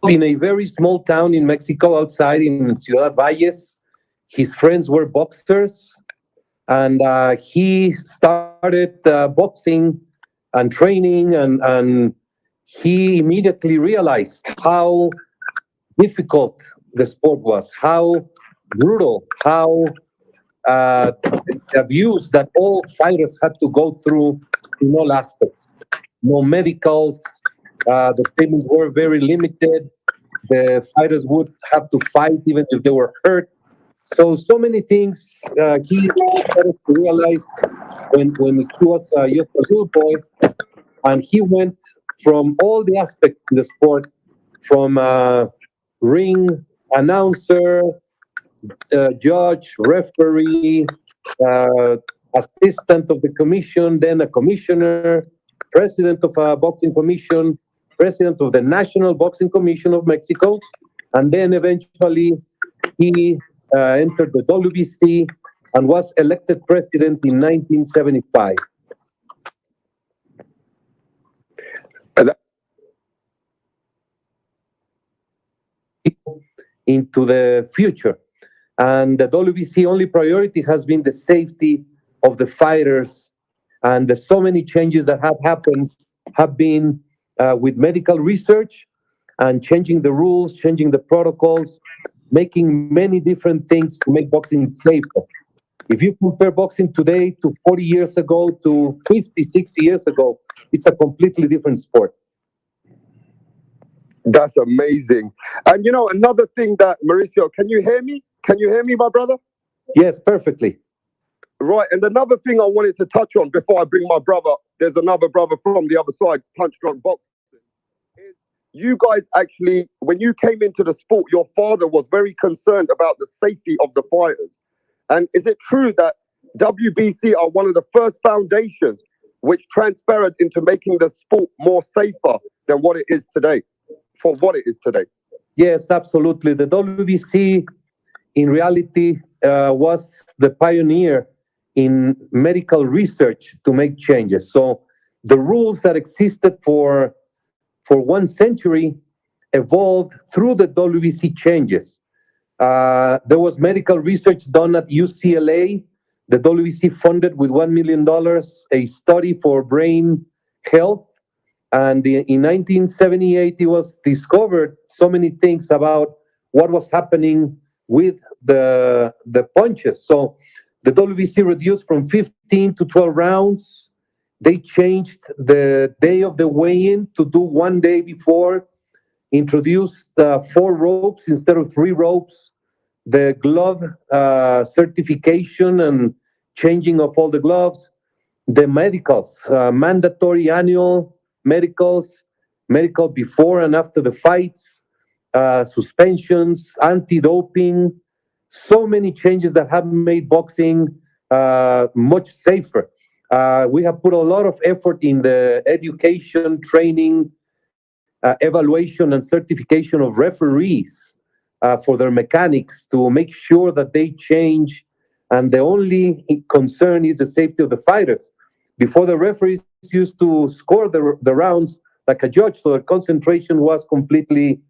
in a very small town in Mexico, outside in Ciudad Valles. His friends were boxers, and he started boxing and training, and he immediately realized how difficult the sport was, how brutal, how the abuse that all fighters had to go through in all aspects. No medicals, the payments were very limited. The fighters would have to fight even if they were hurt. So many things he started to realize when he was just a little boy, and he went from all the aspects in the sport, from ring announcer, judge, referee, uh, assistant of the commission, then a commissioner, president of a boxing commission, president of the National Boxing Commission of Mexico, and then eventually he entered the WBC and was elected president in 1975. And that- Into the future. And the WBC only priority has been the safety of the fighters. And the so many changes that have happened have been with medical research and changing the rules, changing the protocols, making many different things to make boxing safer. If you compare boxing today to 40 years ago to 50, 60 years ago, it's a completely different sport. That's amazing. And you know, another thing that, Mauricio, can you hear me? Can you hear me, my brother? Yes, perfectly. Right. And another thing I wanted to touch on before I bring my brother, there's another brother from the other side, Punch Drunk Boxing, is you guys actually, when you came into the sport, your father was very concerned about the safety of the fighters. And is it true that WBC are one of the first foundations which transparent into making the sport more safer than what it is today, for what it is today? Yes, absolutely. The WBC, in reality, was the pioneer in medical research to make changes. So the rules that existed for 1 century evolved through the WBC changes. There was medical research done at UCLA. The WBC funded with $1 million a study for brain health. And in 1978, it was discovered so many things about what was happening with the punches. So the WBC reduced from 15 to 12 rounds. They changed the day of the weigh-in to do 1 day before, introduced 4 ropes instead of 3 ropes, the glove certification and changing of all the gloves, the medicals, mandatory annual medicals, medical before and after the fights, suspensions, anti-doping, so many changes that have made boxing much safer. We have put a lot of effort in the education, training, evaluation, and certification of referees for their mechanics to make sure that they change. And the only concern is the safety of the fighters. Before, the referees used to score the rounds like a judge, so the concentration was completely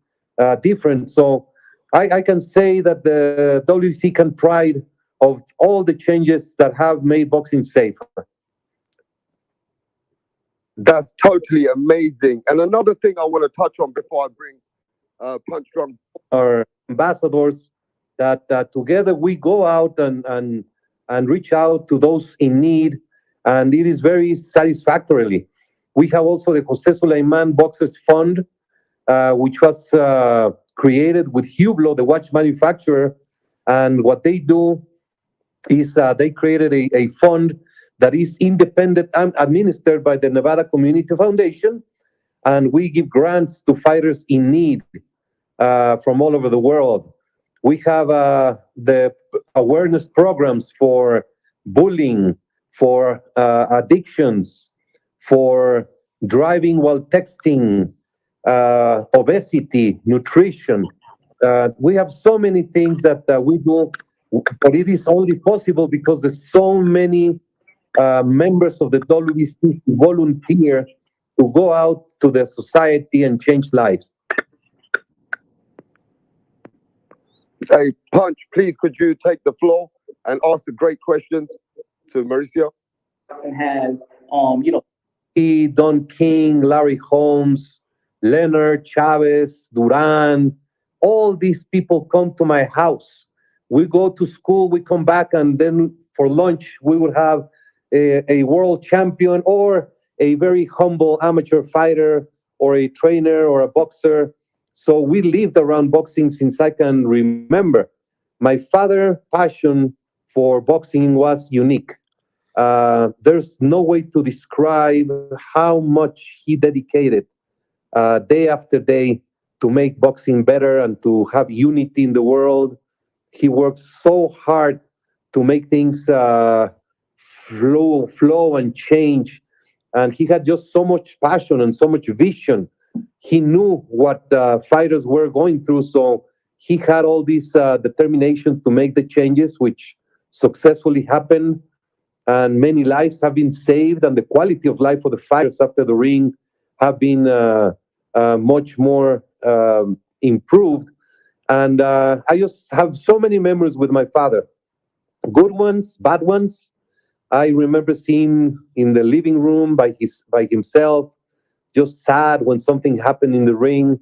different. So I can say that the WBC can pride of all the changes that have made boxing safer. That's totally amazing. And another thing I want to touch on before I bring Punch Drunk. Our ambassadors that together we go out and reach out to those in need, and it is very satisfactorily. We have also the Jose Sulaiman Boxers Fund, which was created with Hublot, the watch manufacturer, and what they do is they created a fund that is independent and administered by the Nevada Community Foundation, and we give grants to fighters in need from all over the world. We have the awareness programs for bullying, for addictions, for driving while texting, obesity, nutrition. We have so many things that we do, but it is only possible because there's so many members of the WBC volunteer to go out to the society and change lives. Hey, Punch, please could you take the floor and ask the great questions to Mauricio? Has Don King, Larry Holmes, Leonard, Chavez, Duran, all these people come to my house. We go to school, we come back, and then for lunch, we would have a world champion or a very humble amateur fighter or a trainer or a boxer. So we lived around boxing since I can remember. My father's passion for boxing was unique. There's no way to describe how much he dedicated day after day to make boxing better and to have unity in the world. He worked so hard to make things flow and change. And he had just so much passion and so much vision. He knew what fighters were going through, so he had all this determination to make the changes, which successfully happened. And many lives have been saved, and the quality of life for the fighters after the ring have been much more improved. And I just have so many memories with my father, good ones, bad ones. I remember seeing in the living room by himself, just sad when something happened in the ring,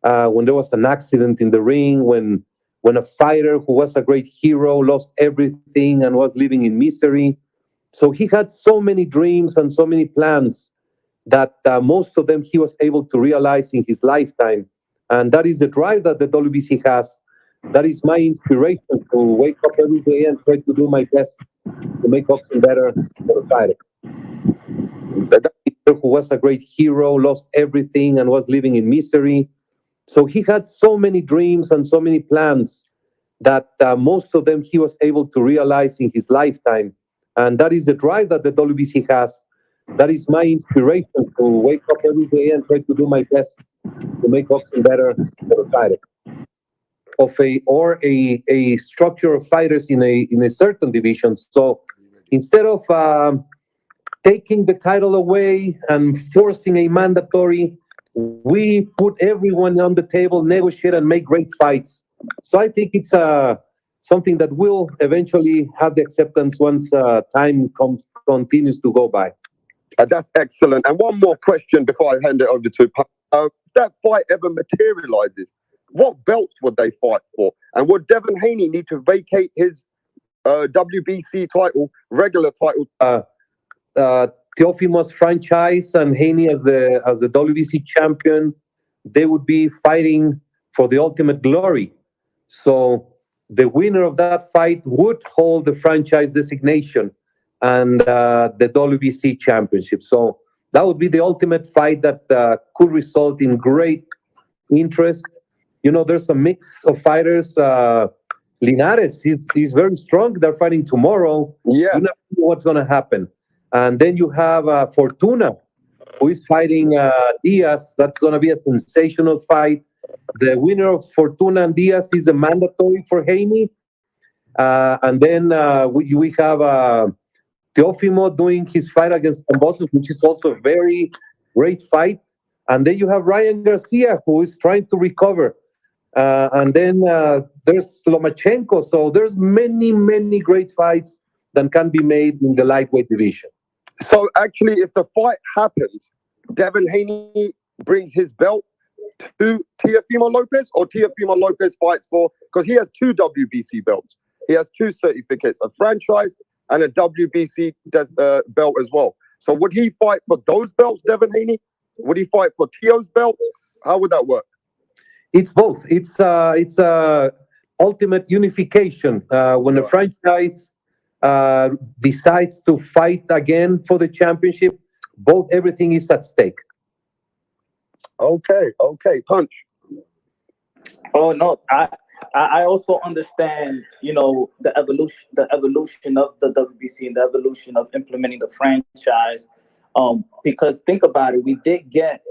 when there was an accident in the ring, when a fighter who was a great hero lost everything and was living in misery. So he had so many dreams and so many plans that most of them he was able to realize in his lifetime. And that is the drive that the WBC has. That is my inspiration to wake up every day and try to do my best to make boxing better for the fighter. That who was a great hero, lost everything, and was living in misery. So he had so many dreams and so many plans that most of them he was able to realize in his lifetime. And that is the drive that the WBC has. That is my inspiration to wake up every day and try to do my best to make boxing better for the fighter. Of a structure of fighters in a certain division. So instead of taking the title away and forcing a mandatory, we put everyone on the table, negotiate, and make great fights. So I think it's something that will eventually have the acceptance once continues to go by. That's excellent. And one more question before I hand it over to if that fight ever materializes, what belts would they fight for? And would Devin Haney need to vacate his WBC title, regular title? Teofimo's franchise and Haney as the WBC champion, they would be fighting for the ultimate glory. So the winner of that fight would hold the franchise designation and the WBC championship. So that would be the ultimate fight that could result in great interest. You know, there's a mix of fighters. Linares, he's very strong. They're fighting tomorrow. Yeah. You never know what's going to happen. And then you have Fortuna, who is fighting Diaz. That's going to be a sensational fight. The winner of Fortuna and Diaz is a mandatory for Haney. And then we have Teofimo doing his fight against Cambosos, which is also a very great fight. And then you have Ryan Garcia, who is trying to recover. And then there's Lomachenko. So there's many great fights that can be made in the lightweight division. So actually, if the fight happens, Devin Haney brings his belt to Teofimo Lopez, or Teofimo Lopez fights for, because he has two WBC belts. He has two certificates, a franchise and a WBC belt as well. So would he fight for those belts, Devin Haney? Would he fight for Teo's belt? How would that work? It's both. It's ultimate unification. When a franchise decides to fight again for the championship, everything is at stake. Okay, Punch. Oh no, I also understand, the evolution of the WBC and the evolution of implementing the franchise. Because think about it, we did get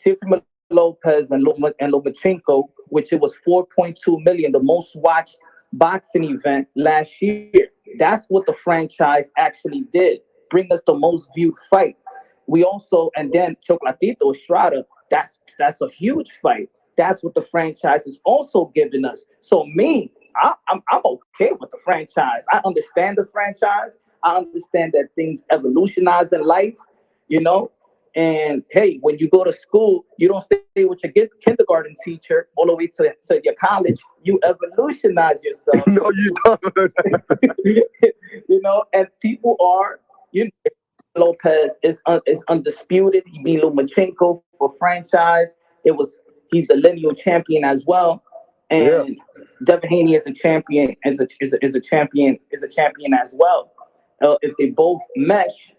Teofimo Lopez and Lomachenko, which it was 4.2 million, the most watched boxing event last year. That's what the franchise actually did, bring us the most viewed fight. We also, and then Chocolatito Estrada, that's a huge fight. That's what the franchise is also giving us. So me, I'm okay with the franchise. I understand the franchise. I understand that things evolutionize in life, you know. And hey, when you go to school, you don't stay with your kindergarten teacher all the way to your college. You evolutionize yourself. No, you don't. You know, and people are, you know, Lopez is undisputed. He beat Lomachenko for franchise. He's the lineal champion as well, Yeah. and Devin Haney is a champion, is a champion, is a champion as well. If they both mesh,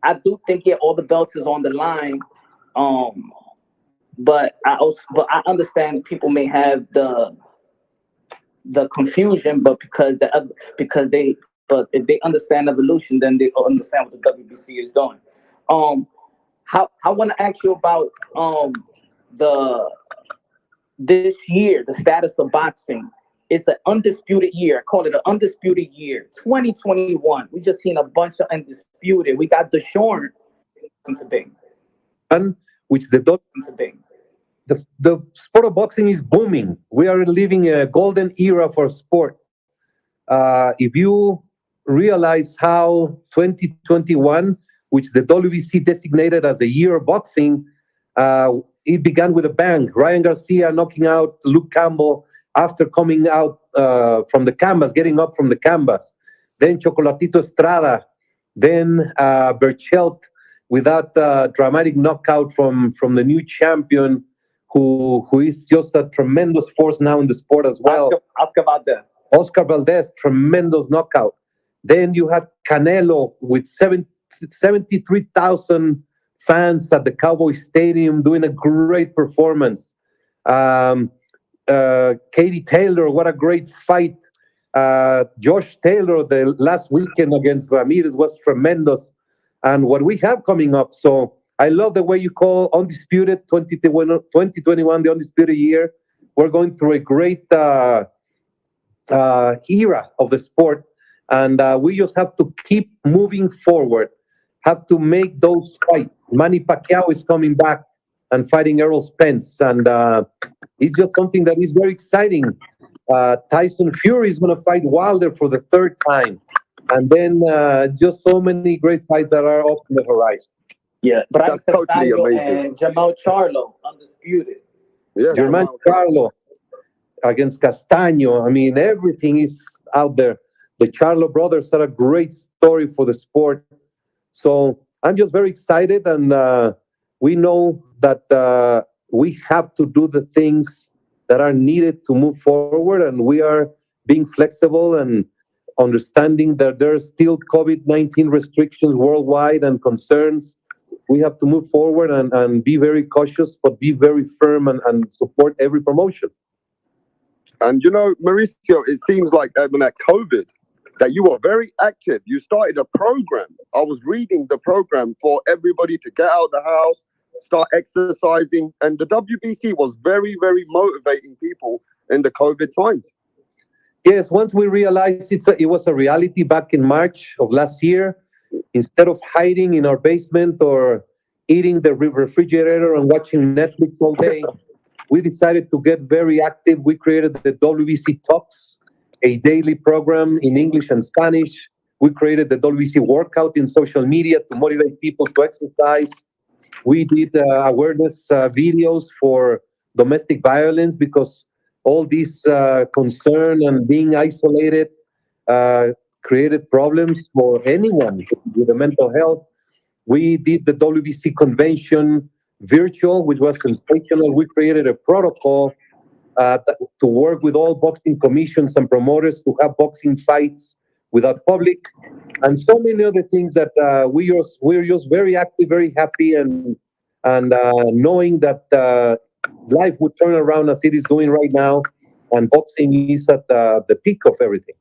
I do think, yeah, all the belts is on the line. Um, but I understand people may have the confusion, but but if they understand evolution, then they understand what the WBC is doing. Um, how I want to ask you about the this year, the status of boxing. It's an undisputed year. I call it an undisputed year. 2021. We just seen a bunch of undisputed. We got Deshaun today. And which Today. the sport of boxing is booming. We are living a golden era for sport. If you realize how 2021, which the WBC designated as a year of boxing, it began with a bang. Ryan Garcia knocking out Luke Campbell after coming out from the canvas, getting up from the canvas. Then Chocolatito Estrada. Then Berchelt with that dramatic knockout from the new champion, who is just a tremendous force now in the sport as well. Oscar Valdez. Oscar Valdez, tremendous knockout. Then you had Canelo with 73,000 fans at the Cowboy Stadium doing a great performance. Katie Taylor, what a great fight. Josh Taylor, the last weekend against Ramirez was tremendous. And what we have coming up. So I love the way you call Undisputed 2021, the Undisputed year. We're going through a great era of the sport. And we just have to keep moving forward, have to make those fights. Manny Pacquiao is coming back and fighting Errol Spence. And it's just something that is very exciting. Tyson Fury is going to fight Wilder for the third time. And then just so many great fights that are up on the horizon. Yeah, Brian That's totally Castano amazing. and Jamal Charlo, undisputed. Yeah. Germán Charlo against Castaño. I mean, everything is out there. The Charlo brothers are a great story for the sport. So I'm just very excited, and we know that we have to do the things that are needed to move forward, and we are being flexible and understanding that there's still COVID-19 restrictions worldwide and concerns. We have to move forward and be very cautious, but be very firm and support every promotion. And you know, Mauricio, it seems like when at COVID, that you were very active. You started a program. I was reading the program for everybody to get out of the house, start exercising, and the WBC was very, very motivating people in the COVID times. Yes, once we realized it was a reality back in March of last year, instead of hiding in our basement or eating the refrigerator and watching Netflix all day, we decided to get very active. We created the WBC Talks, a daily program in English and Spanish. We created the WBC Workout in social media to motivate people to exercise. We did awareness videos for domestic violence because all this concern and being isolated created problems for anyone with the mental health. We did the WBC convention virtual, which was sensational. We created a protocol to work with all boxing commissions and promoters to have boxing fights without public, and so many other things that we're just very active, very happy, and knowing that life would turn around as it is doing right now, and boxing is at the peak of everything.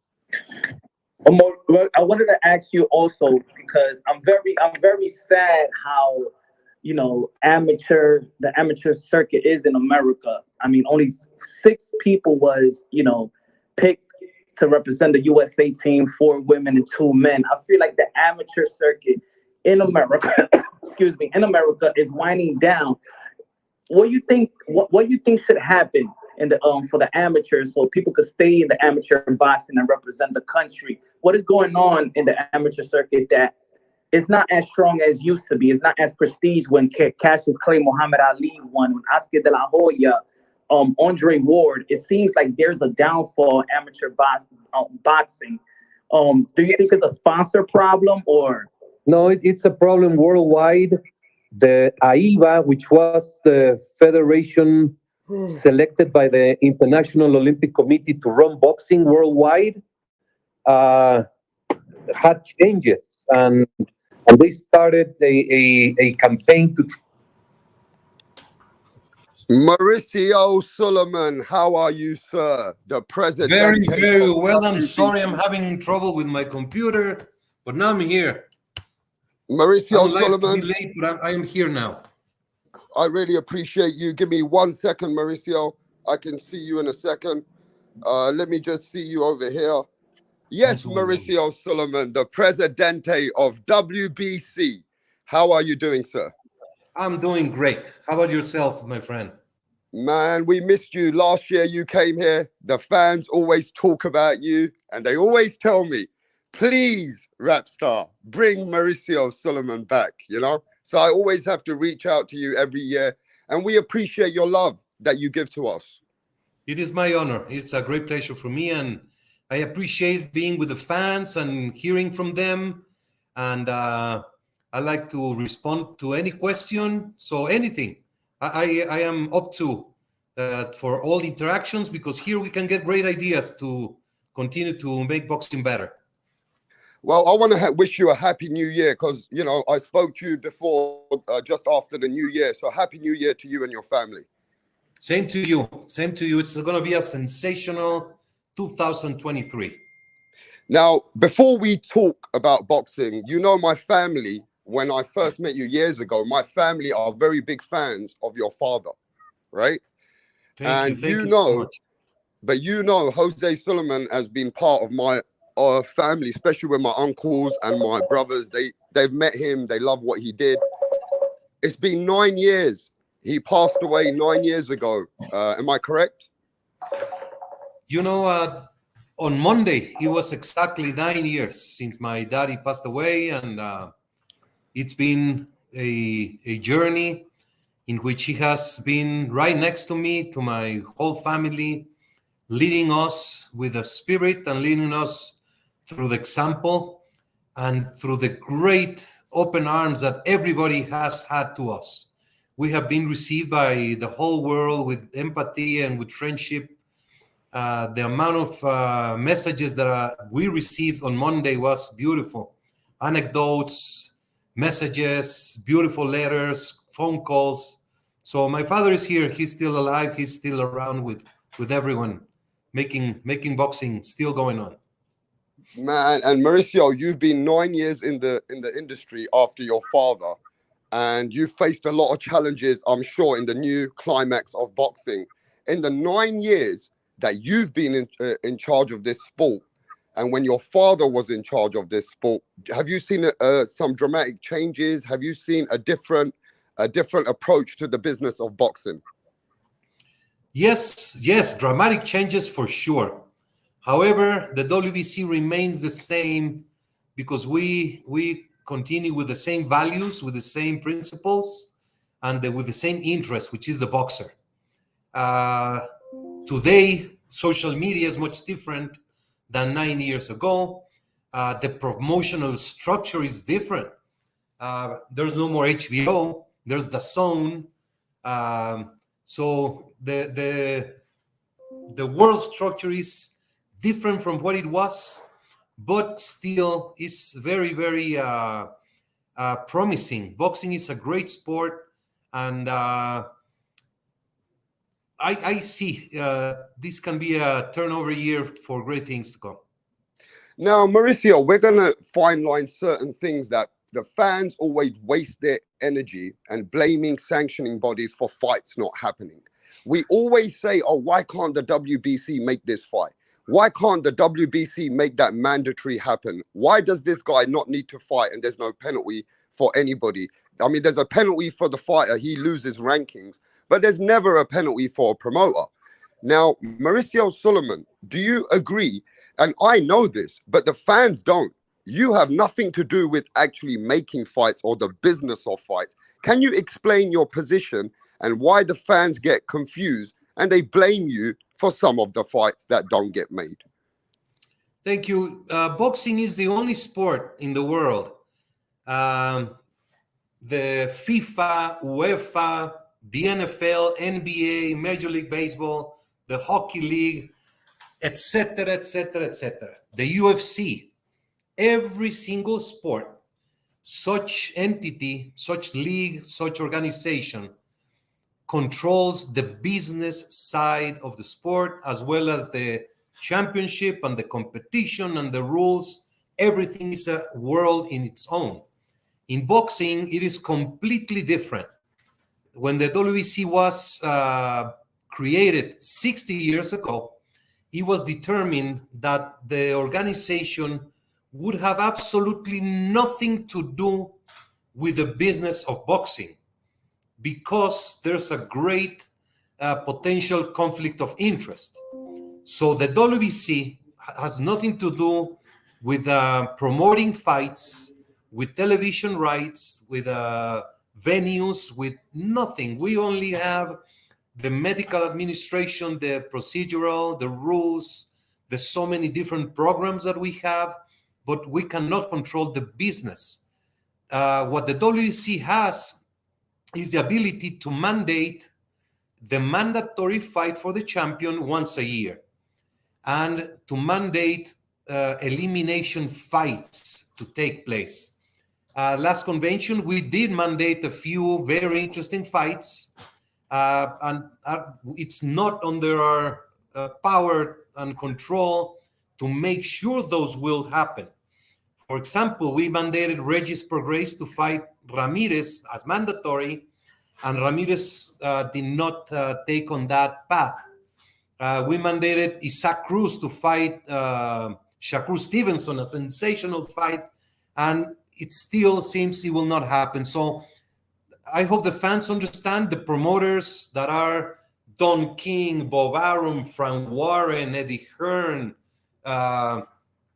Well, I wanted to ask you also, because I'm very sad how, you know, the amateur circuit is in America. I mean, only 6 people was, you know, picked to represent the USA team, 4 women and 2 men. I feel like the amateur circuit in America, in America is winding down. What do you think should happen in the for the amateurs, so people could stay in the amateur boxing and represent the country. What is going on in the amateur circuit that it's not as strong as used to be? It's not as prestige when Cassius Clay, Muhammad Ali won, when Oscar De La Hoya, Andre Ward. It seems like there's a downfall in amateur boxing. Do you think it's a sponsor problem or? No, it's a problem worldwide. The AIBA, which was the federation selected by the International Olympic Committee to run boxing worldwide, had changes, and they started a campaign to. Mauricio Sulaiman, how are you, sir? The president. Very, very well. I'm sorry I'm having trouble with my computer, but now I'm here. Mauricio Sulaiman. Sulaiman. Be late, but I am here now. I really appreciate you. Give me 1 second, Mauricio. I can see you in a second. Let me just see you over here. Yes, Mauricio Sulaiman, the presidente of WBC. How are you doing, sir? I'm doing great. How about yourself, my friend? Man, we missed you. Last year you came here. The fans always talk about you, and they always tell me, please, WRAPSTAR, bring Mauricio Sulaiman back, you know? So I always have to reach out to you every year, and we appreciate your love that you give to us. It is my honor. It's a great pleasure for me, and I appreciate being with the fans and hearing from them, and I like to respond to any question. So anything, I am up to for all interactions, because here we can get great ideas to continue to make boxing better. Well, I want to wish you a happy new year, because, you know, I spoke to you before, just after the new year. So happy new year to you and your family. Same to you. Same to you. It's going to be a sensational 2023. Now, before we talk about boxing, you know, my family, when I first met you years ago, my family are very big fans of your father, right? Thank you so much. But you know, Jose Sulaiman has been part of my family, especially with my uncles and my brothers. They've met him. They love what he did. It's been 9 years. He passed away 9 years ago. Am I correct? You know, on Monday, it was exactly 9 years since my daddy passed away, and it's been a journey in which he has been right next to me, to my whole family, leading us with the spirit and leading us through the example and through the great open arms that everybody has had to us. We have been received by the whole world with empathy and with friendship. The amount of messages that we received on Monday was beautiful. Anecdotes, messages, beautiful letters, phone calls. So my father is here. He's still alive. He's still around with everyone, making boxing still going on. Man, and Mauricio, you've been 9 years in the industry after your father, and you faced a lot of challenges, I'm sure, in the new climax of boxing. In the 9 years that you've been in charge of this sport, and when your father was in charge of this sport, have you seen some dramatic changes? Have you seen a different approach to the business of boxing? Yes, dramatic changes for sure. However, the WBC remains the same because we continue with the same values, with the same principles, and with the same interest, which is the boxer. Today, social media is much different than 9 years ago. The promotional structure is different. There's no more HBO. There's the zone. So the world structure is different from what it was, but still is very, very promising. Boxing is a great sport, and I see this can be a turnover year for great things to come. Now, Mauricio, we're going to fine-line certain things that the fans always waste their energy and blaming sanctioning bodies for fights not happening. We always say, oh, why can't the WBC make this fight? Why can't the WBC make that mandatory happen? Why does this guy not need to fight and there's no penalty for anybody? I mean, there's a penalty for the fighter. He loses rankings, but there's never a penalty for a promoter. Now, Mauricio Sulaiman, do you agree? And I know this, but the fans don't. You have nothing to do with actually making fights or the business of fights. Can you explain your position and why the fans get confused and they blame you for some of the fights that don't get made? Thank you. Boxing is the only sport in the world. The FIFA, UEFA, the NFL, NBA, Major League Baseball, the Hockey League, etc., etc., etc. The UFC, every single sport, such entity, such league, such organization controls the business side of the sport, as well as the championship and the competition and the rules. Everything is a world in its own. In boxing, it is completely different. When the WBC was created 60 years ago, it was determined that the organization would have absolutely nothing to do with the business of boxing, because there's a great potential conflict of interest. So the WBC has nothing to do with promoting fights, with television rights, with venues, with nothing. We only have the medical administration, the procedural, the rules. There's so many different programs that we have, but we cannot control the business. What the WBC has is the ability to mandate the mandatory fight for the champion once a year, and to mandate elimination fights to take place. Last convention, we did mandate a few very interesting fights, and it's not under our power and control to make sure those will happen. For example, we mandated Regis Prograis to fight Ramirez as mandatory, and Ramirez did not take on that path. We mandated Isaac Cruz to fight Shakur Stevenson, a sensational fight, and it still seems it will not happen. So I hope the fans understand. The promoters that are Don King, Bob Arum, Frank Warren, Eddie Hearn,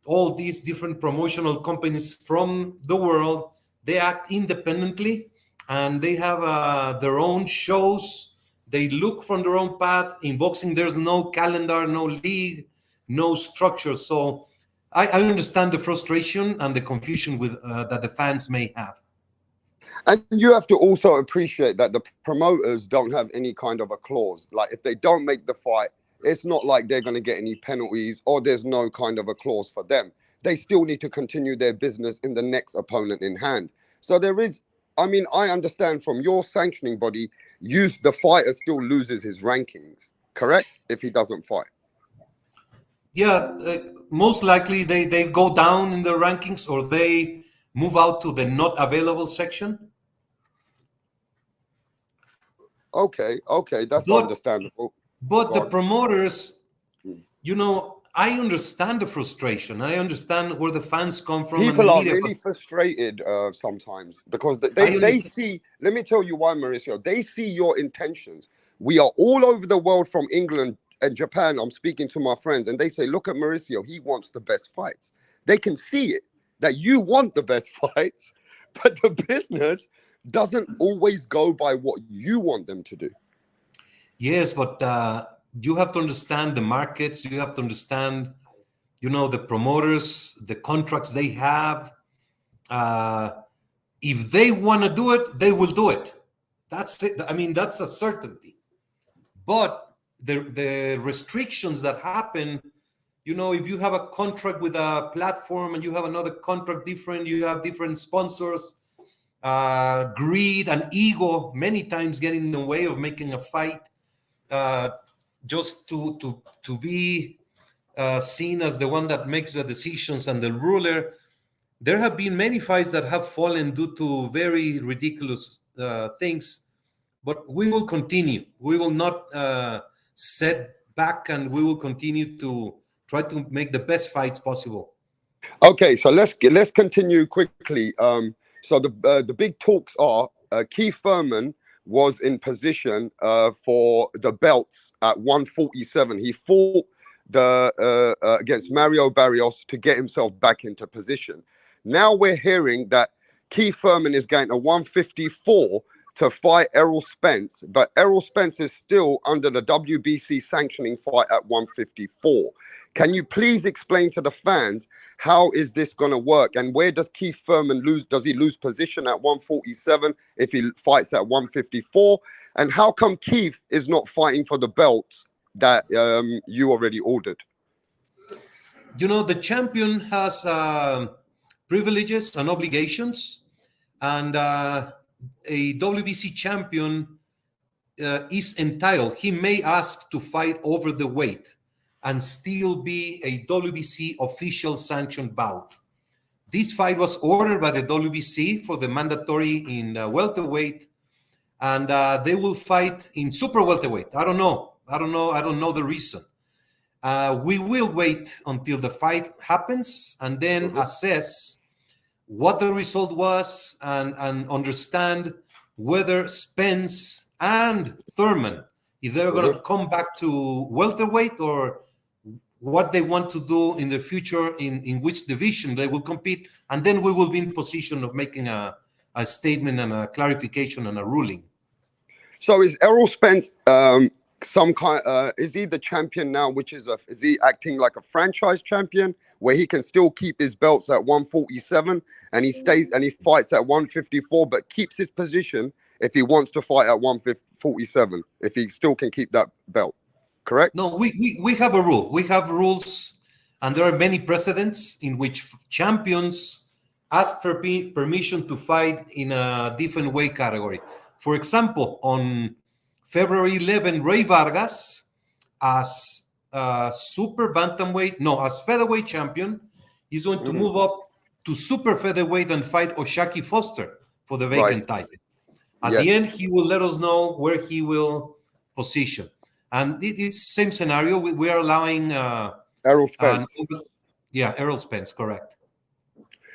all these different promotional companies from the world, they act independently, and they have their own shows. They look from their own path. In boxing, there's no calendar, no league, no structure. So I understand the frustration and the confusion with that the fans may have. And you have to also appreciate that the promoters don't have any kind of a clause. Like, if they don't make the fight, it's not like they're going to get any penalties, or there's no kind of a clause for them. They still need to continue their business in the next opponent in hand. So there is, I mean, I understand from your sanctioning body, the fighter still loses his rankings, correct? If he doesn't fight. Yeah, most likely they go down in the rankings, or they move out to the not available section. Okay, that's understandable. But the promoters, you know, I understand the frustration. I understand where the fans come from. People are really frustrated sometimes, because they see, let me tell you why, Mauricio, they see your intentions. We are all over the world, from England and Japan. I'm speaking to my friends, and they say, look at Mauricio, he wants the best fights. They can see it, that you want the best fights, but the business doesn't always go by what you want them to do. Yes, but you have to understand the markets. You have to understand, you know, the promoters, the contracts they have. If they want to do it, they will do it. That's it. I mean, that's a certainty. But the restrictions that happen, you know, if you have a contract with a platform and you have another contract different, you have different sponsors, greed and ego many times get in the way of making a fight, just to be seen as the one that makes the decisions and the ruler. There have been many fights that have fallen due to very ridiculous things, but we will continue. We will not set back, and we will continue to try to make the best fights possible. Okay, so let's continue quickly. So the big talks are Keith Thurman was in position for the belts at 147. He fought against Mario Barrios to get himself back into position. Now we're hearing that Keith Thurman is going to 154 to fight Errol Spence, but Errol Spence is still under the WBC sanctioning fight at 154. Can you please explain to the fans how is this going to work, and where does Keith Thurman lose? Does he lose position at 147 if he fights at 154? And how come Keith is not fighting for the belts that you already ordered? You know, the champion has privileges and obligations, and a WBC champion is entitled. He may ask to fight over the weight and still be a WBC official sanctioned bout. This fight was ordered by the WBC for the mandatory in welterweight, and they will fight in super welterweight. I don't know the reason. We will wait until the fight happens and then assess what the result was and understand whether Spence and Thurman, if they're going to come back to welterweight, or what they want to do in the future, in which division they will compete, and then we will be in position of making a statement and a clarification and a ruling. So is Errol Spence some kind? Is he the champion now? Is he acting like a franchise champion where he can still keep his belts at 147 and he stays and he fights at 154, but keeps his position if he wants to fight at 147, if he still can keep that belt? Correct? No, we have a rule. We have rules, and there are many precedents in which champions ask for permission to fight in a different weight category. For example, on February 11, Ray Vargas, as super bantamweight, as featherweight champion, is going to move up to super featherweight and fight Oshaki Foster for the vacant title. At the end, he will let us know where he will position. And it's same scenario. We are allowing Errol Spence. Errol Spence, correct.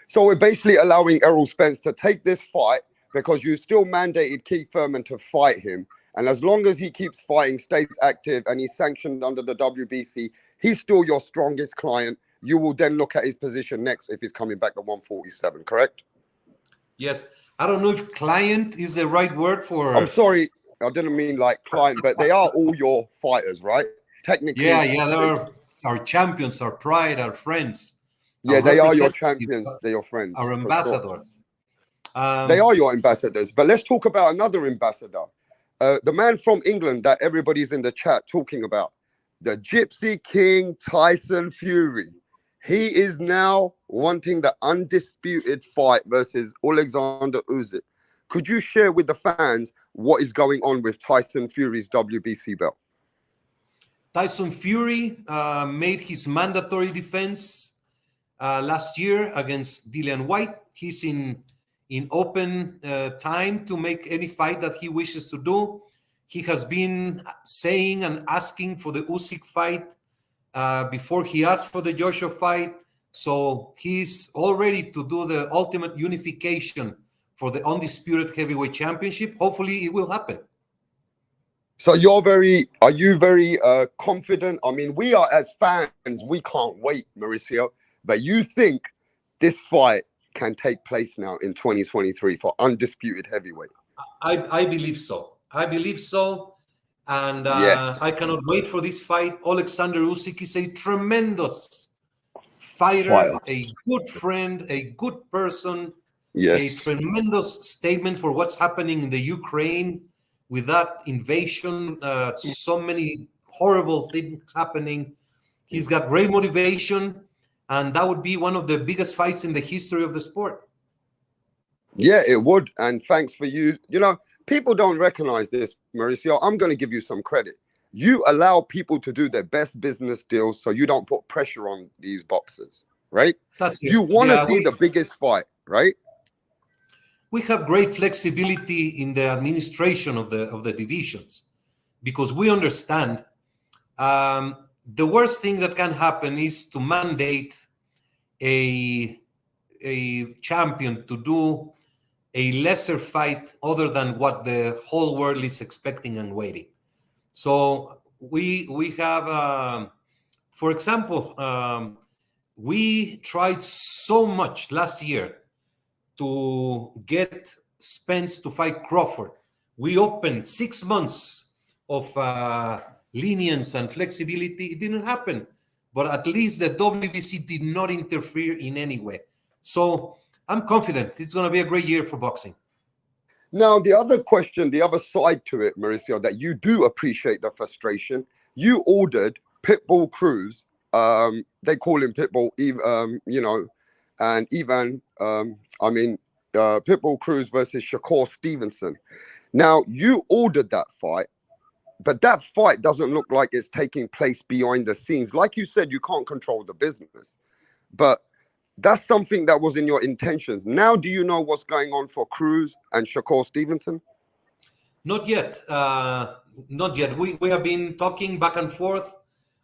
So we're basically allowing Errol Spence to take this fight because you still mandated Keith Thurman to fight him. And as long as he keeps fighting, stays active, and he's sanctioned under the WBC, he's still your strongest client. You will then look at his position next if he's coming back to 147, correct? Yes. I don't know if client is the right word for... I'm sorry. I didn't mean like client, but they are all your fighters, right? Technically. Yeah, they're our champions, our pride, our friends. Yeah, they are your champions. They're your friends. Our ambassadors. Sure. They are your ambassadors. But let's talk about another ambassador. The man from England that everybody's in the chat talking about. The Gypsy King, Tyson Fury. He is now wanting the undisputed fight versus Alexander Usyk. Could you share with the fans what is going on with Tyson Fury's WBC belt? Tyson Fury made his mandatory defense last year against Dillian White. He's in open time to make any fight that he wishes to do. He has been saying and asking for the Usyk fight before he asked for the Joshua fight. So he's all ready to do the ultimate unification for the undisputed heavyweight championship. Hopefully it will happen. So are you very confident? I mean, we are, as fans, we can't wait, Mauricio, but you think this fight can take place now in 2023 for undisputed heavyweight? I believe so. And I cannot wait for this fight. Alexander Usyk is a tremendous fighter, a good friend, a good person. Yes. A tremendous statement for what's happening in the Ukraine with that invasion. So many horrible things happening. He's got great motivation, and that would be one of the biggest fights in the history of the sport. Yeah, it would. And thanks for you. You know, people don't recognize this, Mauricio. I'm going to give you some credit. You allow people to do their best business deals so you don't put pressure on these boxers, right? That's it. You want to see the biggest fight, right? We have great flexibility in the administration of the divisions because we understand the worst thing that can happen is to mandate a champion to do a lesser fight other than what the whole world is expecting and waiting. So we have, for example, we tried so much last year to get Spence to fight Crawford. We opened 6 months of lenience and flexibility. It didn't happen, but at least the WBC did not interfere in any way. So I'm confident it's going to be a great year for boxing. Now, the other question, the other side to it, Mauricio, that you do appreciate the frustration. You ordered Pitbull Cruz. They call him Pitbull, you know, and Ivan, Pitbull Cruz versus Shakur Stevenson. Now, you ordered that fight, but that fight doesn't look like it's taking place behind the scenes. Like you said, you can't control the business, but that's something that was in your intentions. Now, do you know what's going on for Cruz and Shakur Stevenson? Not yet. Not yet. We have been talking back and forth.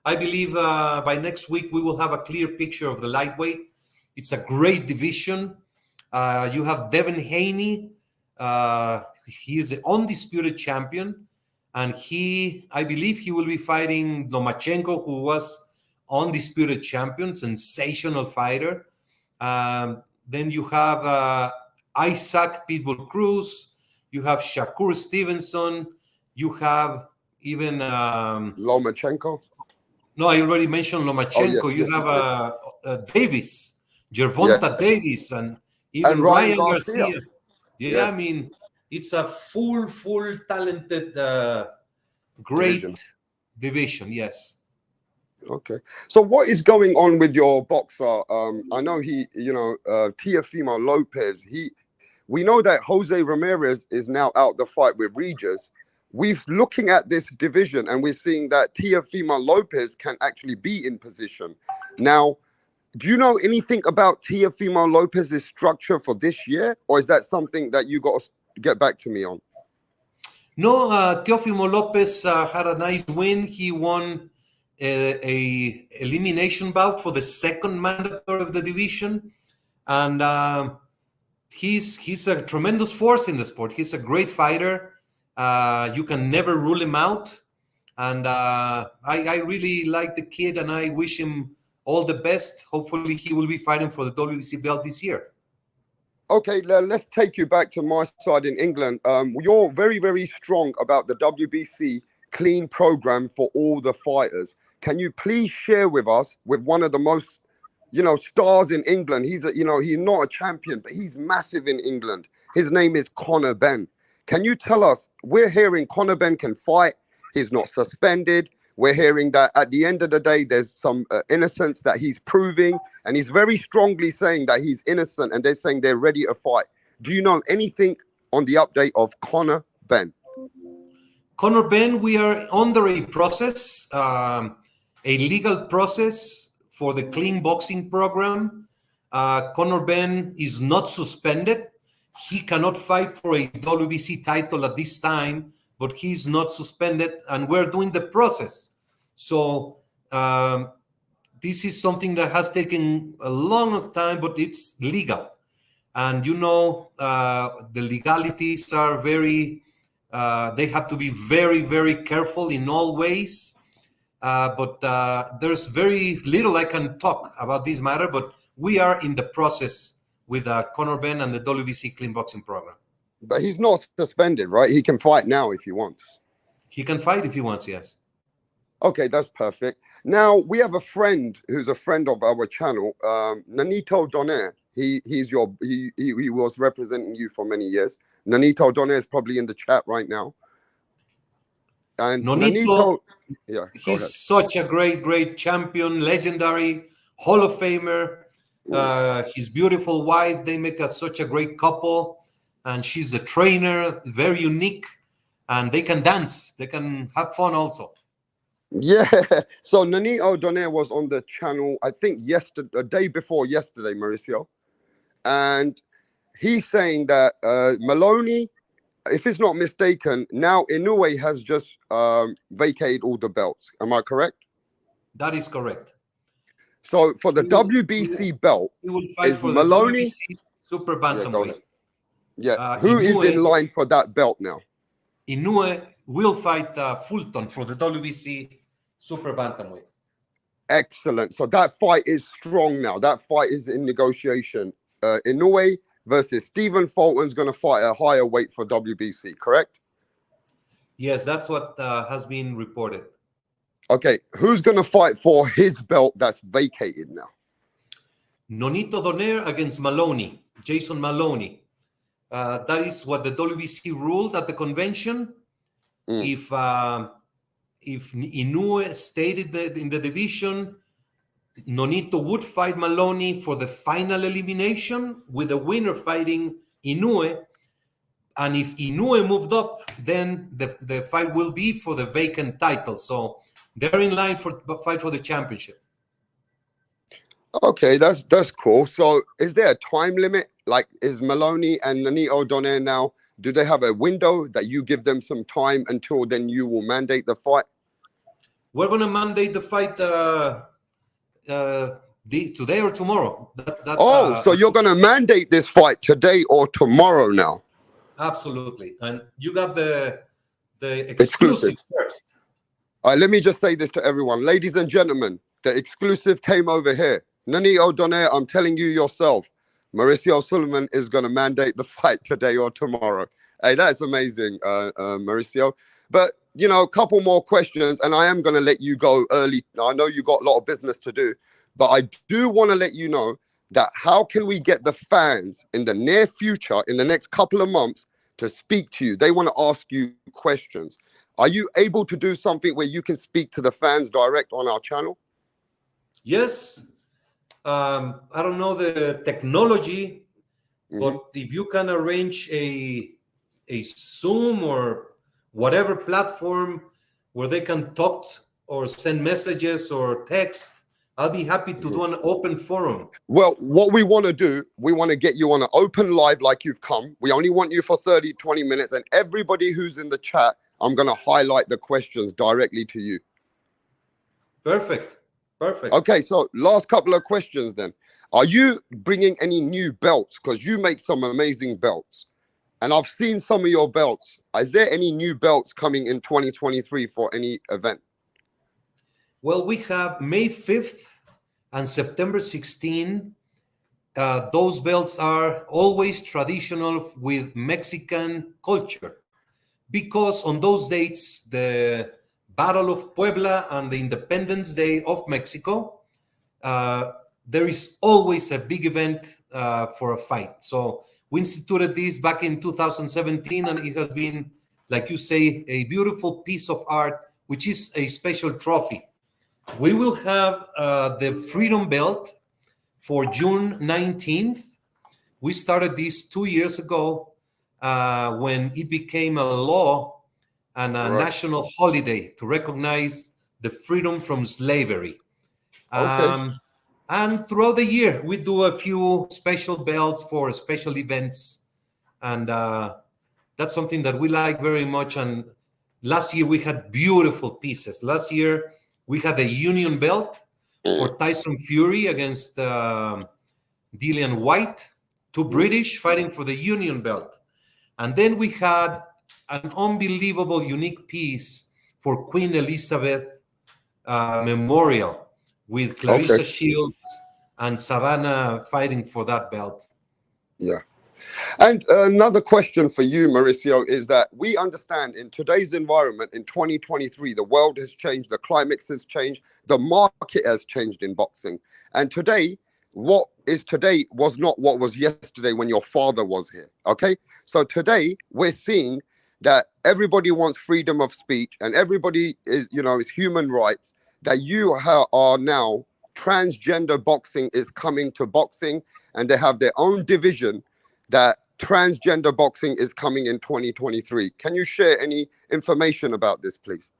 I believe by next week we will have a clear picture of the lightweight. It's a great division. You have Devin Haney. He is the undisputed champion. And I believe he will be fighting Lomachenko, who was undisputed champion, sensational fighter. Then you have Isaac Pitbull Cruz. You have Shakur Stevenson. You have even Lomachenko. No, I already mentioned Lomachenko. Oh, yes, you yes, have Davis, Gervonta yes. Davis, and even And Ryan Ryan Garcia. Garcia. Yeah, Yes. I mean, it's a full talented, great division. Yes. Okay. So what is going on with your boxer? I know Teofimo Lopez. We know that Jose Ramirez is now out the fight with Regis. We're looking at this division and we're seeing that Teofimo Lopez can actually be in position. Now, do you know anything about Teofimo Lopez's structure for this year? Or is that something that you got to get back to me on? No, Teofimo Lopez had a nice win. He won a elimination bout for the second mandatory of the division. And he's a tremendous force in the sport. He's a great fighter. You can never rule him out. And I really like the kid, and I wish him all the best. Hopefully he will be fighting for the WBC belt this year. Okay, let's take you back to my side in England. You're very, very strong about the WBC clean program for all the fighters. Can you please share with us with one of the most, stars in England? He's not a champion, but he's massive in England. His name is Conor Benn. Can you tell us, we're hearing Conor Benn can fight. He's not suspended. We're hearing that at the end of the day, there's some innocence that he's proving. And he's very strongly saying that he's innocent. And they're saying they're ready to fight. Do you know anything on the update of Conor Benn? Conor Benn, we are under a process, a legal process for the clean boxing program. Conor Benn is not suspended. He cannot fight for a WBC title at this time, but he's not suspended, and we're doing the process. So this is something that has taken a long time, but it's legal. And the legalities are very, they have to be very, very careful in all ways. But there's very little I can talk about this matter, but we are in the process with Conor Benn and the WBC clean boxing program. But he's not suspended, right? He can fight now if he wants. He can fight if he wants, yes. Okay, that's perfect. Now, we have a friend who's a friend of our channel, Nonito Donaire. He was representing you for many years. Nonito Donaire is probably in the chat right now. And Nonito, yeah, he's such a great champion, legendary, Hall of Famer. His beautiful wife, they make such a great couple, and she's a trainer, very unique, and they can dance, they can have fun also. Yeah, so Nonito Donaire was on the channel, I think a day before yesterday, Mauricio, and he's saying that Maloney, if it's not mistaken, now Inoue has just vacated all the belts. Am I correct? That is correct. So for the WBC belt, he will fight is for Maloney the WBC super bantamweight. Yeah. Who is in line for that belt now? Inoue will fight Fulton for the WBC Super Bantamweight. Excellent. So that fight is strong now. That fight is in negotiation. Inoue versus Stephen Fulton's going to fight a higher weight for WBC, correct? Yes, that's what has been reported. Okay. Who's going to fight for his belt that's vacated now? Nonito Donaire against Maloney, Jason Maloney. That is what the WBC ruled at the convention. If Inoue stayed in the division, Nonito would fight Maloney for the final elimination, with the winner fighting Inoue. And if Inoue moved up, then the fight will be for the vacant title. So they're in line for fight for the championship. Okay, that's cool. So is there a time limit? Like, is Maloney and Nonito Donaire now, do they have a window that you give them some time until then you will mandate the fight? We're going to mandate the fight today or tomorrow. So you're going to mandate this fight today or tomorrow now? Absolutely. And you got the exclusive first. All right, let me just say this to everyone. Ladies and gentlemen, the exclusive came over here. Nonito Donaire, I'm telling you yourself, Mauricio Sulaiman is going to mandate the fight today or tomorrow. Hey, that's amazing, Mauricio. But, you know, a couple more questions, and I am going to let you go early. Now, I know you got a lot of business to do, but I do want to let you know that how can we get the fans in the near future, in the next couple of months, to speak to you? They want to ask you questions. Are you able to do something where you can speak to the fans direct on our channel? Yes. I don't know the technology, but if you can arrange a Zoom or whatever platform where they can talk or send messages or text, I'll be happy to do an open forum. Well, what we want to do, we want to get you on an open live like you've come. We only want you for 30, 20 minutes. And everybody who's in the chat, I'm going to highlight the questions directly to you. Perfect. Okay, so last couple of questions then. Are you bringing any new belts? Because you make some amazing belts. And I've seen some of your belts. Is there any new belts coming in 2023 for any event? Well, we have May 5th and September 16. Those belts are always traditional with Mexican culture, because on those dates, the Battle of Puebla and the Independence Day of Mexico, there is always a big event for a fight. So we instituted this back in 2017, and it has been, like you say, a beautiful piece of art, which is a special trophy. We will have the Freedom Belt for June 19th. We started this 2 years ago when it became a law and a national holiday to recognize the freedom from slavery. And throughout the year, we do a few special belts for special events. And that's something that we like very much. And last year, we had beautiful pieces. Last year, we had the Union Belt for Tyson Fury against Dillian White, two British fighting for the Union Belt. And then we had an unbelievable, unique piece for Queen Elizabeth Memorial with Clarissa Shields and Savannah fighting for that belt. Yeah. And another question for you, Mauricio, is that we understand in today's environment, in 2023, the world has changed, the climate has changed, the market has changed in boxing. And today, what is today was not what was yesterday when your father was here, okay? So today, we're seeing that everybody wants freedom of speech and everybody is, you know, is human rights, that you are now, transgender boxing is coming to boxing, and they have their own division that transgender boxing is coming in 2023. Can you share any information about this, please?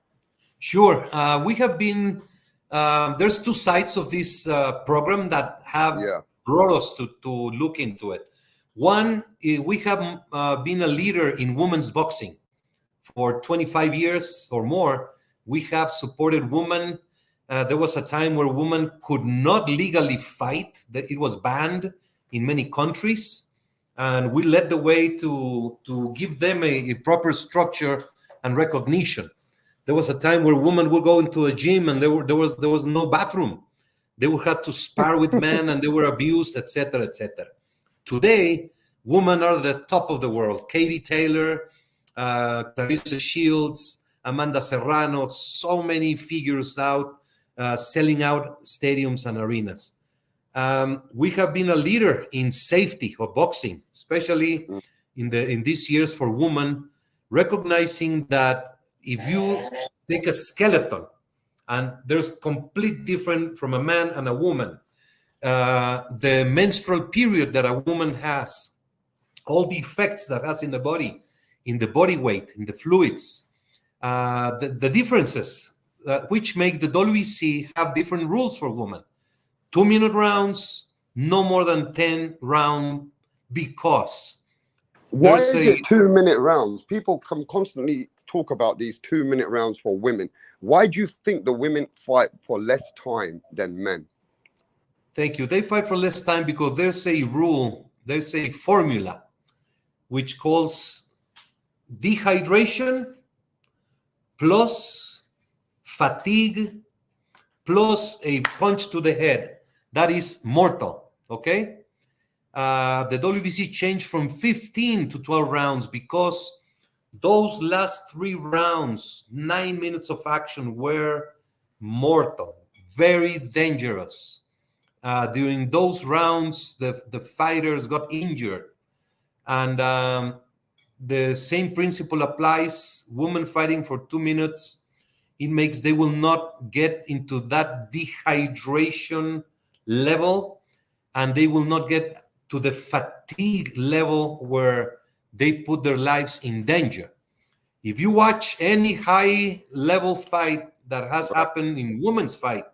Sure. We have been, there's two sides of this program that have brought us to look into it. One, we have been a leader in women's boxing for 25 years or more. We have supported women. There was a time where women could not legally fight, that it was banned in many countries. and we led the way to give them a proper structure and recognition. There was a time where women would go into a gym and there was no bathroom. They would have to spar with men and they were abused, etc., etc. Today, women are the top of the world. Katie Taylor, Clarissa Shields, Amanda Serrano, so many figures out, selling out stadiums and arenas. We have been a leader in safety of boxing, especially in these years for women, recognizing that if you take a skeleton and there's complete different from a man and a woman, the menstrual period that a woman has, all the effects that has in the body weight, in the fluids, the differences which make the WBC have different rules for women. 2-minute rounds, no more than 10 rounds, because why is it 2-minute rounds? People constantly talk about these 2-minute rounds for women. Why do you think the women fight for less time than men? Thank you. They fight for less time because there's a rule, there's a formula which calls dehydration plus fatigue plus a punch to the head. That is mortal, okay? The WBC changed from 15 to 12 rounds because those last 3 rounds, 9 minutes of action, were mortal, very dangerous. During those rounds, the fighters got injured. And the same principle applies. Women fighting for 2 minutes, it makes they will not get into that dehydration level, and they will not get to the fatigue level where they put their lives in danger. If you watch any high-level fight that has happened in women's fight,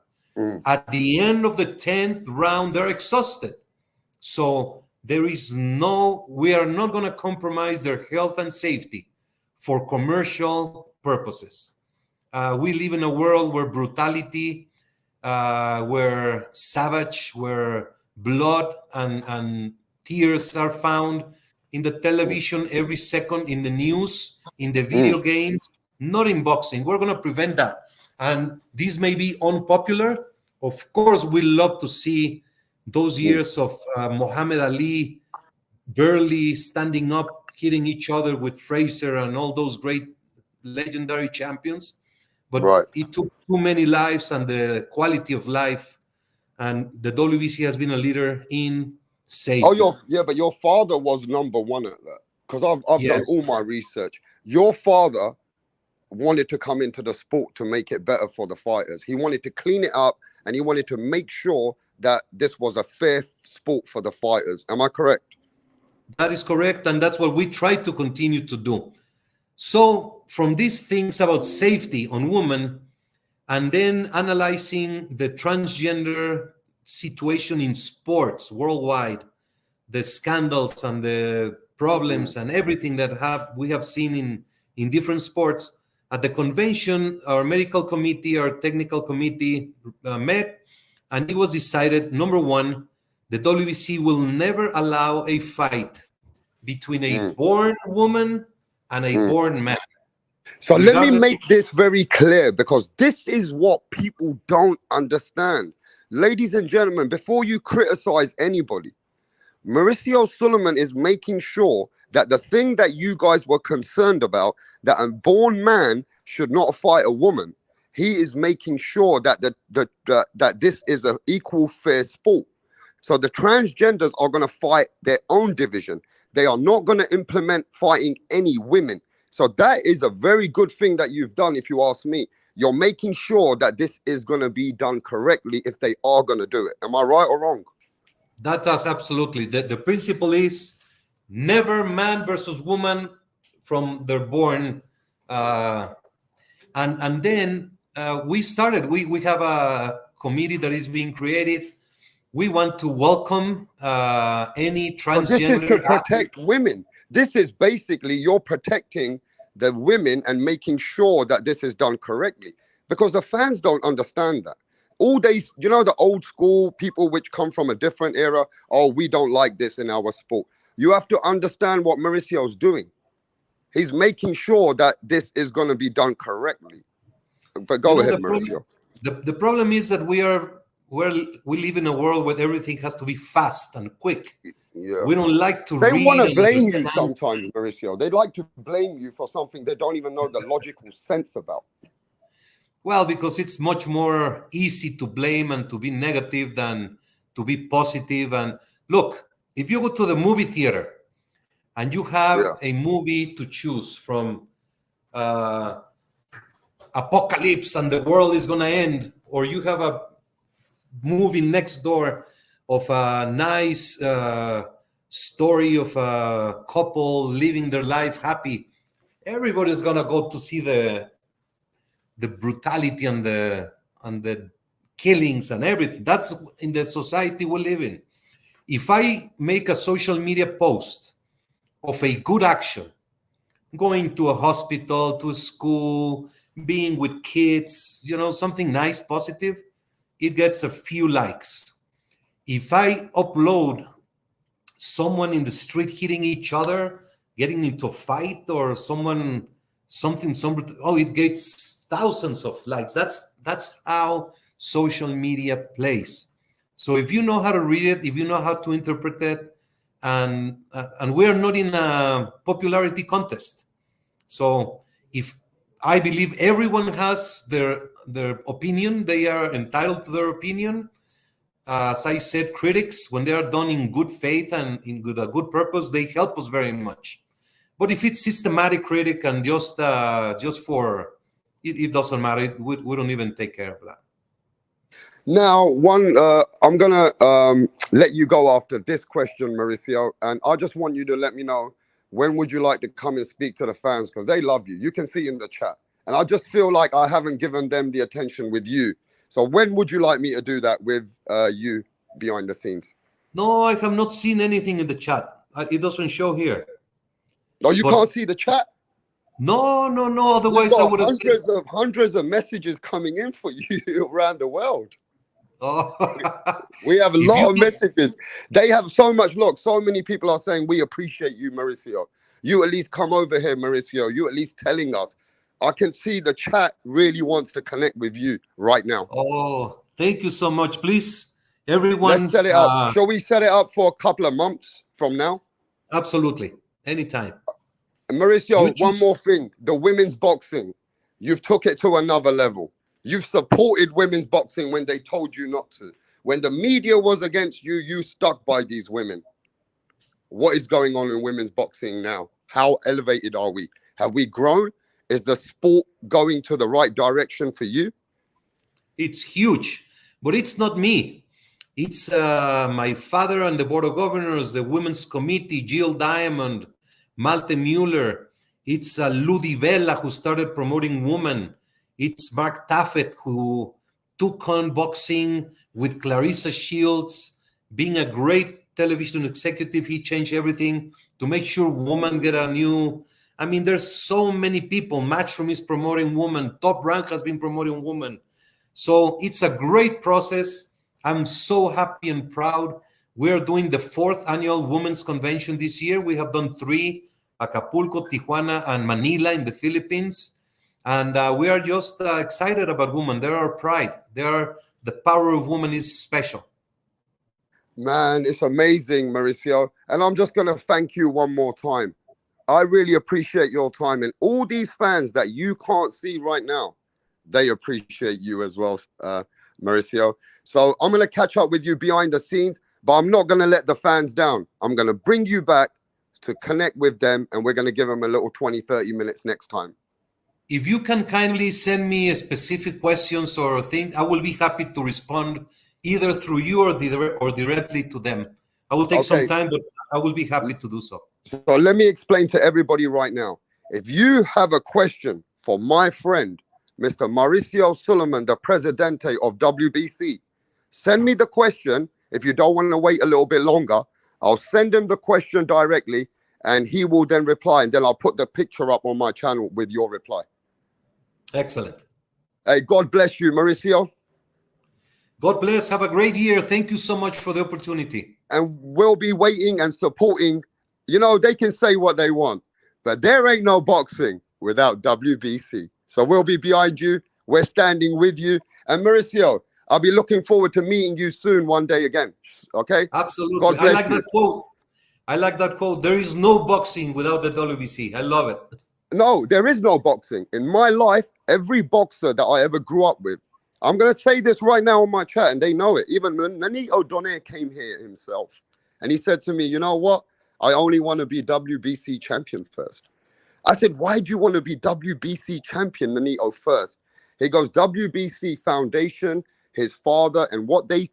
at the end of the 10th round, they're exhausted. So we are not going to compromise their health and safety for commercial purposes. We live in a world where brutality, where savage, where blood and tears are found in the television every second, in the news, in the video games, not in boxing. We're going to prevent that. And this may be unpopular. Of course, we love to see those years of Muhammad Ali barely standing up, hitting each other with Fraser and all those great legendary champions. But it took too many lives and the quality of life. And the WBC has been a leader in safety. But your father was number one at that. Because I've done all my research. Your father wanted to come into the sport to make it better for the fighters. He wanted to clean it up, and he wanted to make sure that this was a fair sport for the fighters. Am I correct? That is correct, and that's what we try to continue to do. So from these things about safety on women, and then analyzing the transgender situation in sports worldwide, the scandals and the problems and everything that we have seen in different sports, at the convention, our medical committee, our technical committee met, and it was decided, number one, the WBC will never allow a fight between a born woman and a born man. So let me make this very clear, because this is what people don't understand. Ladies and gentlemen, before you criticize anybody, Mauricio Sulaiman is making sure that the thing that you guys were concerned about, that a born man should not fight a woman, he is making sure that that this is an equal, fair sport. So the transgenders are going to fight their own division. They are not going to implement fighting any women. So that is a very good thing that you've done, if you ask me. You're making sure that this is going to be done correctly if they are going to do it. Am I right or wrong? That's absolutely. The principle is never man versus woman from their born. And then we started, we have a committee that is being created. We want to welcome any transgender. This is to protect women. This is basically you're protecting the women and making sure that this is done correctly, because the fans don't understand that. All days, you know, the old school people which come from a different era, oh, we don't like this in our sport. you have to understand what Mauricio's doing. He's making sure that this is going to be done correctly. But go ahead, Mauricio. The problem is that we live in a world where everything has to be fast and quick. Yeah. We don't like to They read. want to and blame understand. you sometimes, Mauricio. They'd like to blame you for something they don't even know the logical sense about. Well, because it's much more easy to blame and to be negative than to be positive. And look, if you go to the movie theater and you have a movie to choose from, apocalypse and the world is going to end, or you have a movie next door of a nice story of a couple living their life happy, everybody's going to go to see the brutality and the killings and everything. That's in the society we live in. If I make a social media post of a good action, going to a hospital, to a school, being with kids, something nice, positive, it gets a few likes. If I upload someone in the street hitting each other, getting into a fight, or it gets thousands of likes. That's how social media plays. So if you know how to read it, if you know how to interpret it, and we are not in a popularity contest. So if I believe everyone has their opinion, they are entitled to their opinion. As I said, critics, when they are done in good faith and with a good purpose, they help us very much. But if it's systematic critic and just for it doesn't matter. We don't even take care of that. Now, I'm gonna let you go after this question, Mauricio, and I just want you to let me know, when would you like to come and speak to the fans, because they love you. You can see in the chat, and I just feel like I haven't given them the attention with you. So when would you like me to do that with you behind the scenes? No, I have not seen anything in the chat. It doesn't show here. No, you can't see the chat? No. Otherwise, I would have hundreds of messages coming in for you around the world. Oh. We have a lot of messages. They have so much. Look, so many people are saying, we appreciate you, Mauricio. You at least come over here, Mauricio. You at least telling us. I can see the chat really wants to connect with you right now. Oh, thank you so much. Please, everyone. Let's set it up. Shall we set it up for a couple of months from now? Absolutely. Anytime. And Mauricio, one more thing. The women's boxing. You've took it to another level. You've supported women's boxing when they told you not to. When the media was against you, you stuck by these women. What is going on in women's boxing now? How elevated are we? Have we grown? Is the sport going to the right direction for you? It's huge, but it's not me. It's my father and the board of governors, the women's committee, Jill Diamond, Malte Mueller. It's Ludi Vela, who started promoting women. It's Mark Taffet, who took on boxing with Clarissa Shields. Being a great television executive, he changed everything to make sure women get a new... I mean, there's so many people. Matchroom is promoting women. Top Rank has been promoting women. So it's a great process. I'm so happy and proud. We're doing the 4th annual Women's Convention this year. We have done 3, Acapulco, Tijuana, and Manila in the Philippines. And we are just excited about women. They're our pride. The power of women is special. Man, it's amazing, Mauricio. And I'm just going to thank you one more time. I really appreciate your time, and all these fans that you can't see right now, they appreciate you as well, Mauricio. So I'm going to catch up with you behind the scenes, but I'm not going to let the fans down. I'm going to bring you back to connect with them, and we're going to give them a little 20, 30 minutes next time. If you can kindly send me specific questions or things, I will be happy to respond either through you or directly to them. I will take some time, but I will be happy to do so. So let me explain to everybody right now. If you have a question for my friend, Mr. Mauricio Sulaiman, the Presidente of WBC, send me the question. If you don't want to wait a little bit longer, I'll send him the question directly, and he will then reply, and then I'll put the picture up on my channel with your reply. Excellent. Hey, God bless you, Mauricio. God bless. Have a great year. Thank you so much for the opportunity. And we'll be waiting and supporting you know, they can say what they want, but there ain't no boxing without WBC. So we'll be behind you. We're standing with you. And Mauricio, I'll be looking forward to meeting you soon one day again. Okay? Absolutely. God I bless like you. that quote. I like that quote. There is no boxing without the WBC. I love it. No, there is no boxing. In my life, every boxer that I ever grew up with, I'm going to say this right now on my chat, and they know it. Even when Nanito Donaire came here himself, and he said to me, you know what? I only want to be WBC champion first. I said, why do you want to be WBC champion, Nanito, first? He goes, WBC Foundation, his father, and what they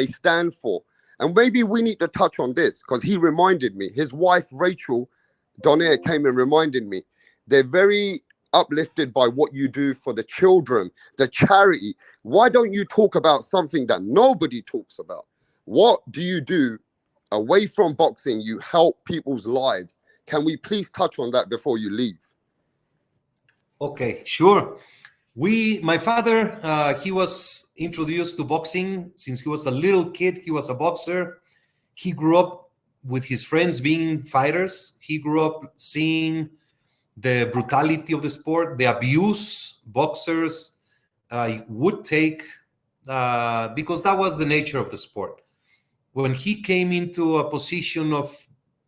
stand for. And maybe we need to touch on this, because he reminded me. His wife, Rachel Donaire, came and reminded me. They're very uplifted by what you do for the children, the charity. Why don't you talk about something that nobody talks about? What do you do away from boxing? You help people's lives. Can we please touch on that before you leave? Okay, sure. My father, he was introduced to boxing since he was a little kid. He was a boxer. He grew up with his friends being fighters. He grew up seeing the brutality of the sport, the abuse boxers would take, because that was the nature of the sport. When he came into a position of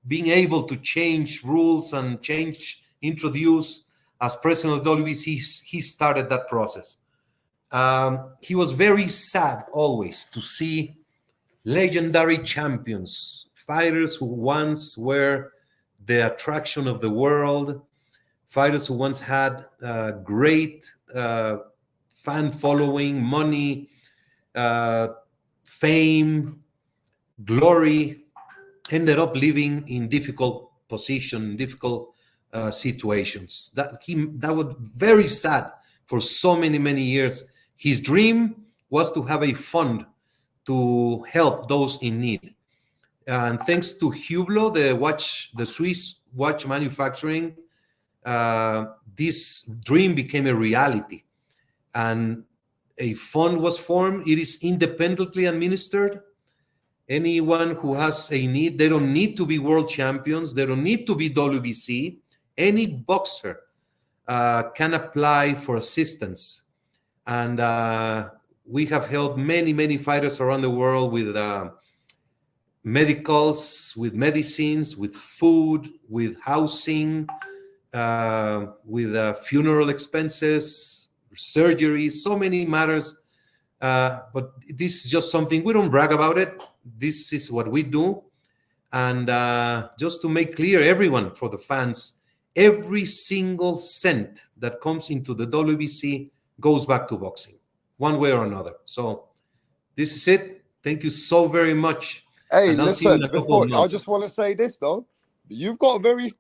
being able to change rules and introduce as president of the WBC, he started that process. He was very sad always to see legendary champions, fighters who once were the attraction of the world, fighters who once had great fan following, money, fame, glory, ended up living in difficult position, difficult situations. That was very sad for so many years. His dream was to have a fund to help those in need. And thanks to Hublot, the Swiss watch manufacturing, this dream became a reality, and a fund was formed. It is independently administered. Anyone who has a need, they don't need to be world champions, they don't need to be WBC. Any boxer can apply for assistance, and we have helped many fighters around the world with medicals, with medicines, with food, with housing, with funeral expenses, surgeries, so many matters. But this is just something, we don't brag about it. This is what we do. And just to make clear, everyone, for the fans, every single cent that comes into the WBC goes back to boxing, one way or another. So this is it. Thank you so very much. Hey, and I'll see you in listen, a couple of I months. just want to say this, though. You've got a very,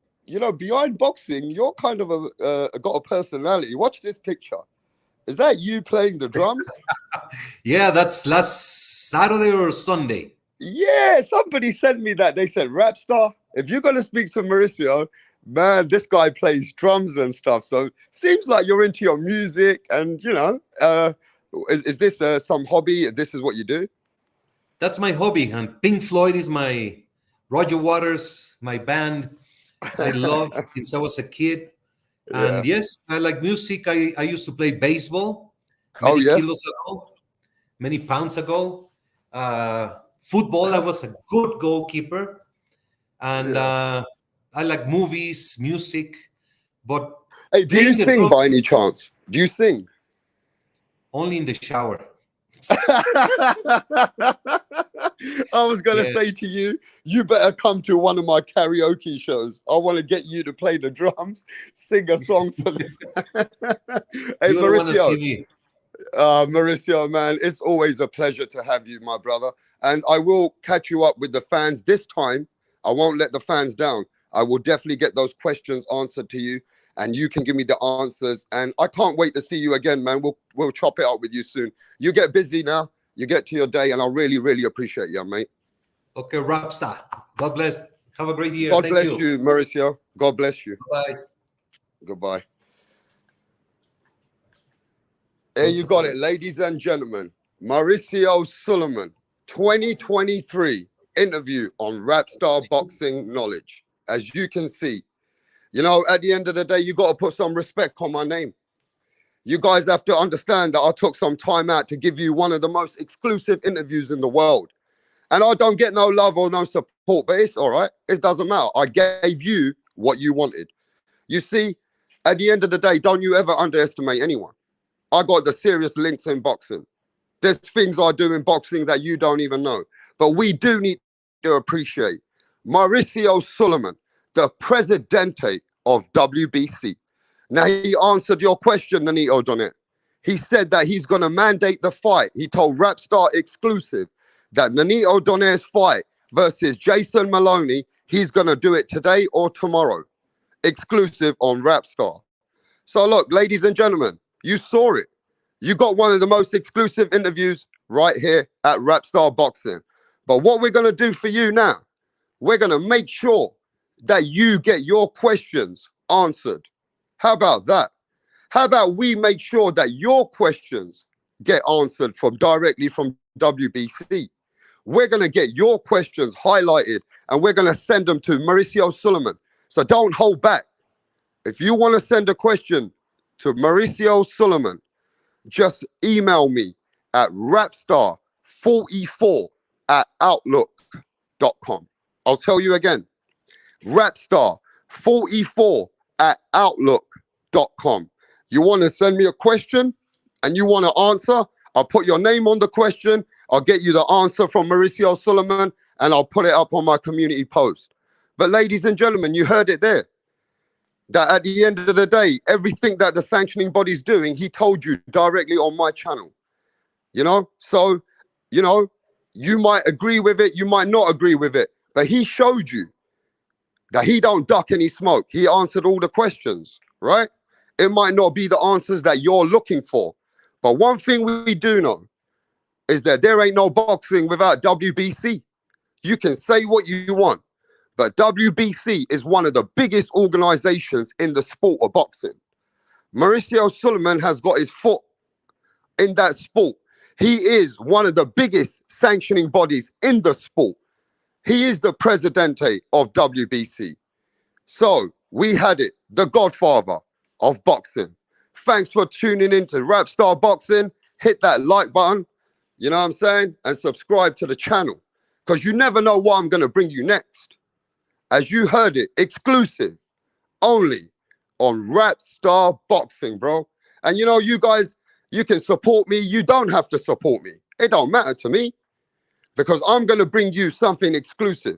behind boxing, you're kind of got a personality. Watch this picture. Is that you playing the drums? Yeah, that's last Saturday or Sunday. Yeah, somebody sent me that. They said, WRAPSTAR, if you're going to speak to Mauricio, man, this guy plays drums and stuff. So seems like you're into your music and, is this some hobby? This is what you do? That's my hobby. And Pink Floyd is my Roger Waters, my band. I love since I was a kid. And yes, I like music. I used to play baseball many pounds ago. Football, I was a good goalkeeper. And I like movies, music. But hey, do you sing by any chance? Do you sing? Only in the shower. I was going to say to you, you better come to one of my karaoke shows. I want to get you to play the drums, sing a song for them. Hey, Mauricio. Mauricio, man, it's always a pleasure to have you, my brother. And I will catch you up with the fans this time. I won't let the fans down. I will definitely get those questions answered to you, and you can give me the answers. And I can't wait to see you again, man. We'll chop it up with you soon. You get busy now. You get to your day, and I really appreciate you, mate. Okay, WRAPSTAR. God bless. Have a great year. God bless you, Mauricio. God bless you. Bye. Goodbye. There you got it, ladies and gentlemen. Mauricio Sulaiman, 2023 interview on WRAPSTAR Boxing Knowledge. as you can see. You know, at the end of the day, you got to put some respect on my name. You guys have to understand that I took some time out to give you one of the most exclusive interviews in the world. And I don't get no love or no support, but it's all right. It doesn't matter. I gave you what you wanted. You see, at the end of the day, don't you ever underestimate anyone. I got the serious links in boxing. There's things I do in boxing that you don't even know. But we do need to appreciate Mauricio Sulaiman, the presidente of WBC. Now, he answered your question, Nonito Donet. He said that he's going to mandate the fight. He told WRAPSTAR exclusive that Nonito Donet's fight versus Jason Maloney, he's going to do it today or tomorrow. Exclusive on WRAPSTAR. So look, ladies and gentlemen, you saw it. You got one of the most exclusive interviews right here at WRAPSTAR Boxing. But what we're going to do for you now, we're going to make sure that you get your questions answered. How about that? How about we make sure that your questions get answered directly from WBC? We're going to get your questions highlighted and we're going to send them to Mauricio Sulaiman. So don't hold back. If you want to send a question to Mauricio Sulaiman, just email me at WRAPSTAR44@outlook.com. I'll tell you again, WRAPSTAR44@outlook.com. You want to send me a question and you want to answer, I'll put your name on the question, I'll get you the answer from Mauricio Sulaiman, and I'll put it up on my community post. But ladies and gentlemen, you heard it there. That at the end of the day, everything that the sanctioning body's doing, he told you directly on my channel. You know, so, you know, you might agree with it, you might not agree with it, but he showed you that he don't duck any smoke. He answered all the questions, right? It might not be the answers that you're looking for, but one thing we do know is that there ain't no boxing without WBC. You can say what you want, but WBC is one of the biggest organizations in the sport of boxing. Mauricio Sulaiman has got his foot in that sport. He is one of the biggest sanctioning bodies in the sport. He is the presidente of WBC. So we had it, the godfather of boxing. Thanks for tuning in to WRAPSTAR Boxing. Hit that like button, you know what I'm saying? And subscribe to the channel, because you never know what I'm going to bring you next. As you heard it, exclusive, only on WRAPSTAR Boxing, bro. And you know, you guys, you can support me. You don't have to support me. It don't matter to me, because I'm going to bring you something exclusive.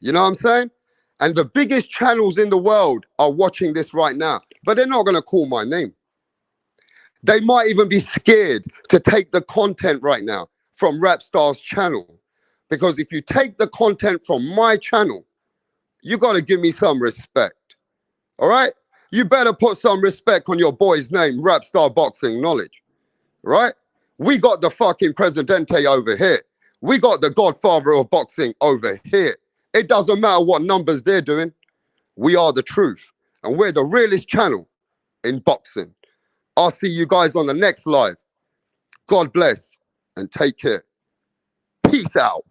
You know what I'm saying? And the biggest channels in the world are watching this right now, but they're not going to call my name. They might even be scared to take the content right now from WRAPSTAR's channel, because if you take the content from my channel, you got to give me some respect. All right? You better put some respect on your boy's name, WRAPSTAR Boxing Knowledge. Right? We got the fucking Presidente over here. We got the godfather of boxing over here. It doesn't matter what numbers they're doing. We are the truth. And we're the realest channel in boxing. I'll see you guys on the next live. God bless and take care. Peace out.